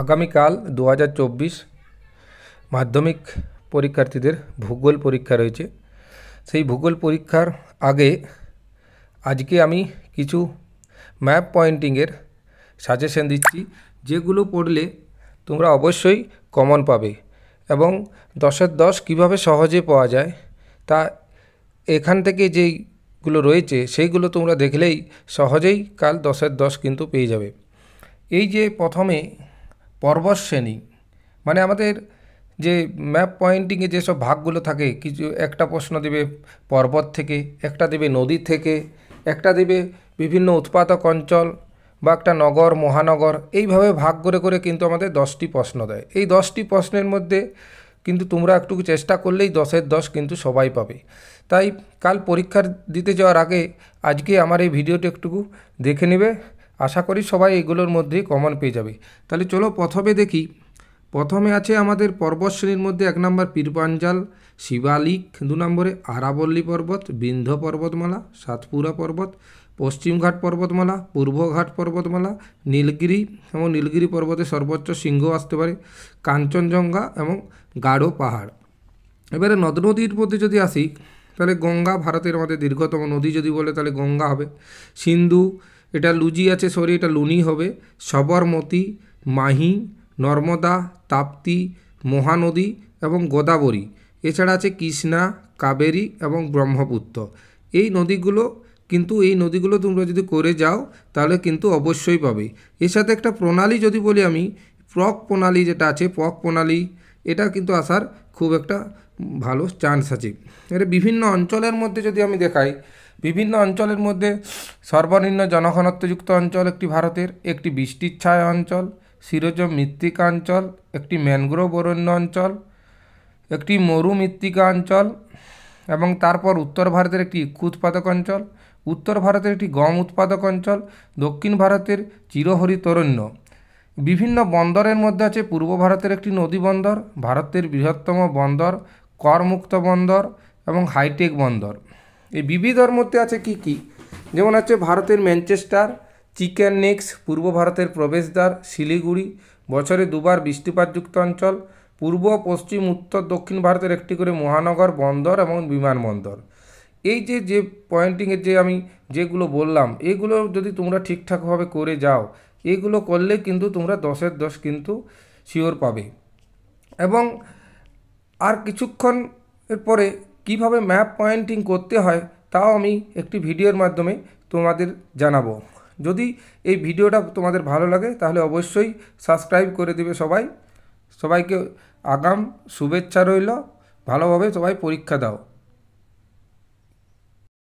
আগামীকাল 2024 মাধ্যমিক পরীক্ষার্থীদের ভূগোল পরীক্ষা রয়েছে। সেই ভূগোল পরীক্ষার আগে আজকে আমি কিছু ম্যাপ পয়েন্টিংয়ের সাজেশন দিচ্ছি, যেগুলো পড়লে তোমরা অবশ্যই কমন পাবে এবং 10-এর 10 কীভাবে সহজে পাওয়া যায় তা এখান থেকে যেইগুলো রয়েছে সেইগুলো তোমরা দেখলেই সহজেই কাল 10-এর 10 কিন্তু পেয়ে যাবে। এই যে প্রথমে পর্বত শ্রেণী, মানে আমাদের যে ম্যাপ পয়েন্টিংয়ে যেসব ভাগগুলো থাকে, কিছু একটা প্রশ্ন দেবে পর্বত থেকে, একটা দেবে নদী থেকে, একটা দেবে বিভিন্ন উৎপাদক অঞ্চল বা একটা নগর মহানগর, এইভাবে ভাগ করে করে কিন্তু আমাদের 10টি প্রশ্ন দেয়। এই 10টি প্রশ্নের মধ্যে কিন্তু তোমরা একটু চেষ্টা করলেই 10-এর 10 কিন্তু সবাই পাবে। তাই কাল পরীক্ষার দিতে যাওয়ার আগে আজকে আমার এই ভিডিওটি একটু দেখে নেবে, আশা করি সবাই এগুলোর মধ্যেই কমন পেয়ে যাবে। তাহলে চলো প্রথমে দেখি। প্রথমে আছে আমাদের পর্বত শ্রেণীর মধ্যে 1 নম্বর পীরপাঞ্জাল শিবালিক, 2 নম্বরে আরাবল্লী পর্বত, বিন্ধ্য পর্বতমালা, সাতপুরা পর্বত, পশ্চিমঘাট পর্বতমালা, পূর্বঘাট পর্বতমালা, নীলগিরি এবং নীলগিরি পর্বতের সর্বোচ্চ শৃঙ্গ আসতে পারে, কাঞ্চনজঙ্ঘা এবং গাঢ় পাহাড়। এবারে নদ নদীর মধ্যে যদি আসি তাহলে গঙ্গা ভারতের আমাদের দীর্ঘতম নদী যদি বলে তাহলে গঙ্গা হবে। সিন্ধু, এটা লুজি আছে, সরি এটা লুনি হবে। সবরমতী, মাহি, নর্মদা, তাপ্তি, মহানদী এবং গোদাবরী। এছাড়া আছে কৃষ্ণা, কাবেরী এবং ব্রহ্মপুত্র। এই নদীগুলো তোমরা যদি করে যাও তাহলে কিন্তু অবশ্যই পাবে। এর সাথে একটা প্রণালী যদি বলি আমি, প্রক প্রণালী যেটা আছে, প্রক প্রণালী, এটা কিন্তু আসার খুব একটা ভালো চান্স আছে। এর বিভিন্ন অঞ্চলের মধ্যে যদি আমি দেখাই, বিভিন্ন অঞ্চলের মধ্যে সর্বনিম্ন জনঘনত্বযুক্ত অঞ্চল একটি ভারতের, একটি বৃষ্টির ছায়া অঞ্চল, শিরোজ মৃত্তিকা অঞ্চল, একটি ম্যানগ্রোভ অরণ্য অঞ্চল, একটি মরু মৃত্তিকা অঞ্চল এবং তারপর উত্তর ভারতের একটি ইক্ষু উৎপাদক অঞ্চল, উত্তর ভারতের একটি গম উৎপাদক অঞ্চল, দক্ষিণ ভারতের চিরহরিত অরণ্য। বিভিন্ন বন্দরের মধ্যে আছে পূর্ব ভারতের একটি নদী বন্দর, ভারতের বৃহত্তম বন্দর, করমুক্ত বন্দর এবং হাইটেক বন্দর। এই বিবিধর মধ্যে আছে কি কি, যেমন আছে ভারতের ম্যানচেস্টার, চিকেন নেক্স, পূর্ব ভারতের প্রবেশদ্বার, শিলিগুড়ি, বছরে 2 বার বৃষ্টিপাতযুক্ত অঞ্চল, পূর্ব পশ্চিম উত্তর দক্ষিণ ভারতের একটি করে মহানগর, বন্দর এবং বিমানবন্দর। এই যে পয়েন্টিংয়ের যে আমি যেগুলো বললাম, এগুলো যদি তোমরা ঠিকঠাকভাবে করে যাও, এগুলো করলে কিন্তু তোমরা 10-এর 10 কিন্তু শিওর পাবে। এবং আর কিছুক্ষণ এর পরে কীভাবে ম্যাপ পয়েন্টিং করতে হয় তাও আমি একটি ভিডিওর মাধ্যমে তোমাদের জানাবো। যদি এই ভিডিওটা তোমাদের ভালো লাগে তাহলে অবশ্যই সাবস্ক্রাইব করে দেবে সবাইকে আগাম শুভেচ্ছা রইল। ভালোভাবে সবাই পরীক্ষা দাও।